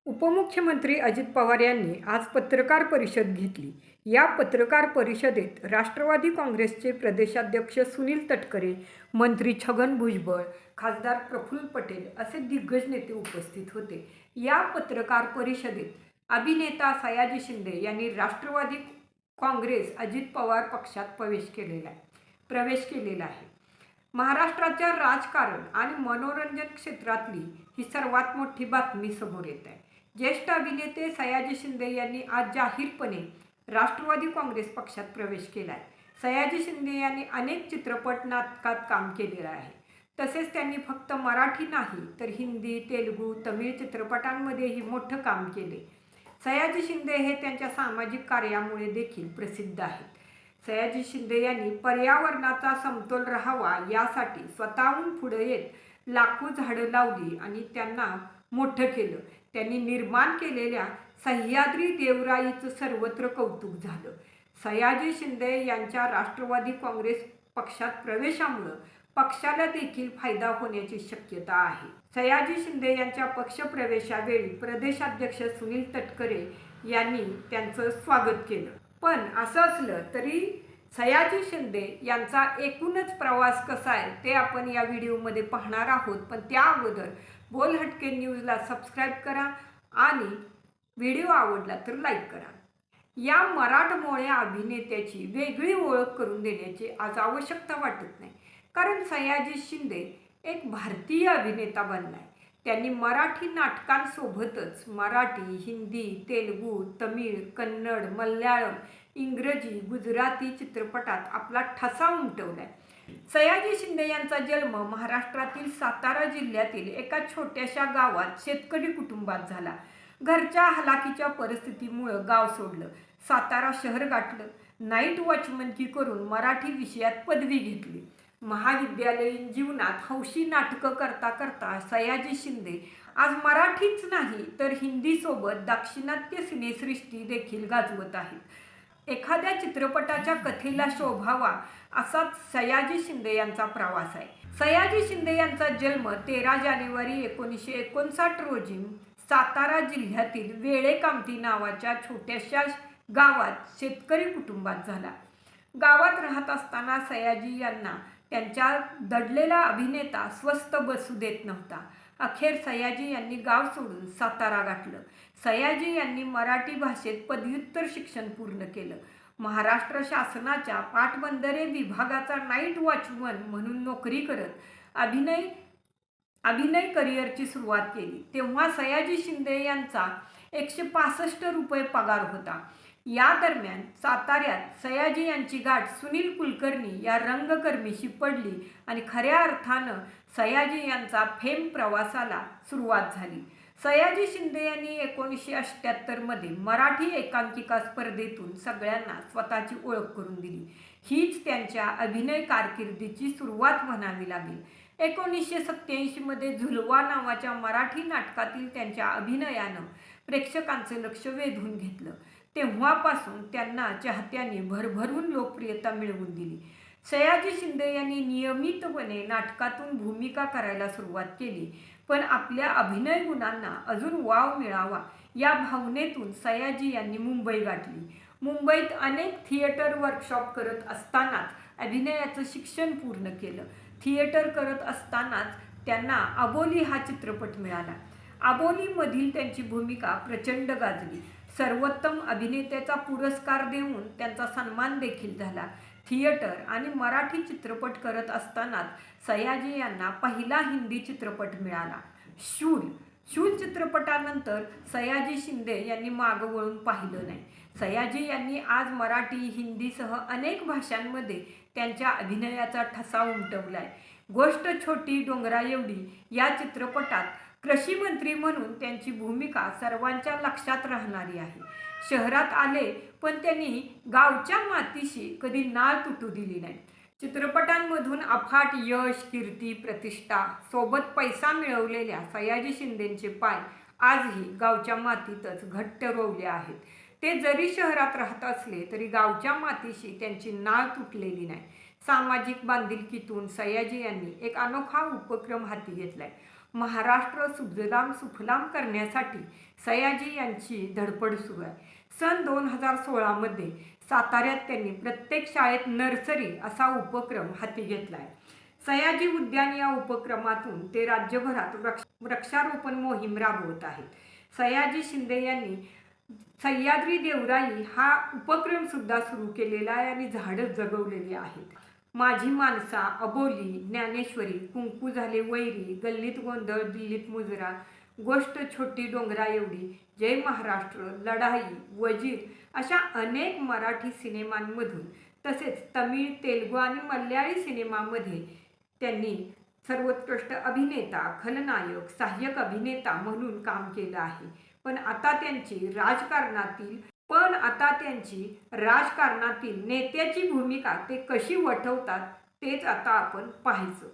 उपमुख्यमंत्री अजित पवार यांनी आज पत्रकार परिषद घेतली. या पत्रकार परिषदेत राष्ट्रवादी काँग्रेसचे प्रदेशाध्यक्ष सुनील तटकरे, मंत्री छगन भुजबळ, खासदार प्रफुल्ल पटेल असे दिग्गज नेते उपस्थित होते. या पत्रकार परिषदेत अभिनेता सयाजी शिंदे यांनी राष्ट्रवादी काँग्रेस अजित पवार पक्षात प्रवेश केलेला आहे. महाराष्ट्राच्या राजकारण आणि मनोरंजन क्षेत्रातली ही सर्वात मोठी बातमी समोर येत आहे. ज्येष्ठ अभिनेते सयाजी शिंदे यांनी आज जाहीरपणे राष्ट्रवादी काँग्रेस पक्षात प्रवेश केला आहे. सयाजी शिंदे यांनी अनेक चित्रपट नाटकात काम केलेलं आहे. तसेच त्यांनी फक्त मराठी नाही तर हिंदी, तेलुगू, तमिळ चित्रपटांमध्येही मोठं काम केले. सयाजी शिंदे हे त्यांच्या सामाजिक कार्यामुळे देखील प्रसिद्ध आहेत. सयाजी शिंदे यांनी पर्यावरणाचा समतोल राहावा यासाठी स्वतःहून पुढे येत लाखो झाडं लावली आणि त्यांना मोठं केलं. त्यांनी निर्माण केलेल्या सह्याद्री देवराईचं सर्वत्र कौतुक झालं. सयाजी शिंदे यांच्या राष्ट्रवादी काँग्रेस पक्षात प्रवेशामुळं पक्षाला देखील फायदा होण्याची शक्यता आहे. सयाजी शिंदे यांच्या पक्षप्रवेशावेळी प्रदेशाध्यक्ष सुनील तटकरे यांनी त्यांचं स्वागत केलं. पण असं असलं तरी सयाजी शिंदे यांचा एकूणच प्रवास कसा आहे ते आपण या व्हिडिओमध्ये पाहणार आहोत. पण त्या अगोदर बोल हटके न्यूजला सबस्क्राईब करा आणि व्हिडिओ आवडला तर लाईक करा. या मराठमोळ्या अभिनेत्याची वेगळी ओळख करून देण्याची आज आवश्यकता वाटत नाही, कारण सयाजी शिंदे एक भारतीय अभिनेता बनलाय. त्यांनी मराठी नाटकांसोबतच मराठी, हिंदी, तेलुगू, तमिळ, कन्नड, मल्याळम, इंग्रजी, गुजराती चित्रपटात आपला ठसा उमटवलाय. सयाजी शिंदे यांचा जन्म महाराष्ट्रातील सातारा जिल्ह्यातील एका छोट्याशा गावात शेतकरी कुटुंबात झाला. घरच्या हलाखीच्या परिस्थितीमुळं गाव सोडलं, सातारा शहर गाठलं. नाईट वॉचमनकी करून मराठी विषयात पदवी घेतली. महाविद्यालयीन जीवनात हौशी नाटकं करता करता सयाजी शिंदे आज मराठीच नाही तर हिंदीसोबत दाक्षिणात्य सिनेसृष्टी देखील गाजवत आहेत. एखाद्या चित्रपटाच्या कथेला शोभावा असाच सयाजी शिंदे यांचा प्रवास आहे. सयाजी शिंदे यांचा जन्म 13 जानेवारी 1959 रोजी सातारा जिल्ह्यातील वेळेकामती नावाच्या छोट्याशा गावात शेतकरी कुटुंबात झाला. गावात राहत असताना सयाजी यांना त्यांच्या दडलेला अभिनेता स्वस्थ बसू देत नव्हता. अखेर सयाजी यांनी गाव सोडून सातारा गाठलं. सयाजी यांनी मराठी भाषेत पदव्युत्तर शिक्षण पूर्ण केलं. महाराष्ट्र शासनाच्या पाटबंधारे विभागाचा नाईट वॉचमन म्हणून नोकरी करत अभिनय करिअरची सुरुवात केली. तेव्हा सयाजी शिंदे यांचा 165 रुपये पगार होता. या दरम्यान साताऱ्यात सयाजी यांची गाठ सुनील कुलकर्णी या रंगकर्मीशी पडली आणि खऱ्या अर्थानं सयाजी यांचा फेम प्रवासाला सुरुवात झाली. सयाजी शिंदे यांनी 1978 मराठी एकांकिका स्पर्धेतून सगळ्यांना स्वतःची ओळख करून दिली. हीच त्यांच्या अभिनय कारकिर्दीची सुरुवात म्हणावी लागेल. 1987 झुलवा नावाच्या मराठी नाटकातील त्यांच्या अभिनयानं प्रेक्षकांचं लक्ष वेधून घेतलं. तेव्हापासून त्यांना चाहत्यांनी भरभरून लोकप्रियता मिळवून दिली. सयाजी शिंदे यांनी नियमितपणे नाटकातून भूमिका करायला सुरुवात केली. पण आपल्या अभिनय गुणांना अजून वाव मिळावा या भावनेतून सयाजी यांनी मुंबई गाठली. मुंबईत अनेक थिएटर वर्कशॉप करत असतानाच अभिनयाचं शिक्षण पूर्ण केलं. थिएटर करत असतानाच त्यांना अबोली हा चित्रपट मिळाला. अबोलीमधील त्यांची भूमिका प्रचंड गाजली. सर्वोत्तम अभिनेत्याचा पुरस्कार देऊन त्यांचा सन्मान देखील झाला. थिएटर आणि मराठी चित्रपट करत असतानाच सयाजी यांना पहिला हिंदी चित्रपट मिळाला, शूल चित्रपटानंतर सयाजी शिंदे यांनी मागं वळून पाहिलं नाही. सयाजी यांनी आज मराठी, हिंदीसह अनेक भाषांमध्ये त्यांच्या अभिनयाचा ठसा उमटवलाय. गोष्ट छोटी डोंगरा एवढी या चित्रपटात कृषी मंत्री म्हणून त्यांची भूमिका सर्वांच्या लक्षात राहणारी आहे. शहरात आले पण त्यांनी गावच्या मातीशी कधी नाळ तुटू दिली नाही. चित्रपटांमधून अफाट यश, कीर्ती, प्रतिष्ठा सोबत पैसा मिळवलेल्या सयाजी शिंदेंचे पाय आजही गावच्या मातीतच घट्ट रोवले आहेत. ते जरी शहरात राहत असले तरी गावच्या मातीशी त्यांची नाळ तुटलेली नाही. सामाजिक बांधिलकीतून सयाजी यांनी एक अनोखा उपक्रम हाती घेतलाय. महाराष्ट्र सुजलाम सुफलाम करण्यासाठी सयाजी यांची धडपड सुरू आहे. सन 2016मध्ये साताऱ्यात त्यांनी प्रत्येक शाळेत नर्सरी असा उपक्रम हाती घेतला आहे. सयाजी उद्यान या उपक्रमातून ते राज्यभरात वृक्षारोपण मोहीम राबवत आहेत. सयाजी शिंदे यांनी सह्याद्री देवराई हा उपक्रमसुद्धा सुरू केलेला आहे आणि झाडं जगवलेली आहेत. माझी माणसा, अबोली, ज्ञानेश्वरी, कुंकू झाले वैरी, गल्लीत गोंधळ, दिल्लीत मुजरा, गोष्ट छोटी डोंगरा एवढी, जय महाराष्ट्र, लढाई, वजीर अशा अनेक मराठी सिनेमांमधून तसेच तमिळ, तेलुगू आणि मल्याळी सिनेमामध्ये त्यांनी सर्वोत्कृष्ट अभिनेता, खलनायक, सहाय्यक अभिनेता म्हणून काम केलं आहे. पण आता त्यांची राजकारणातील नेत्याची भूमिका ते कशी वठवतात तेच आता आपण पाहायचं.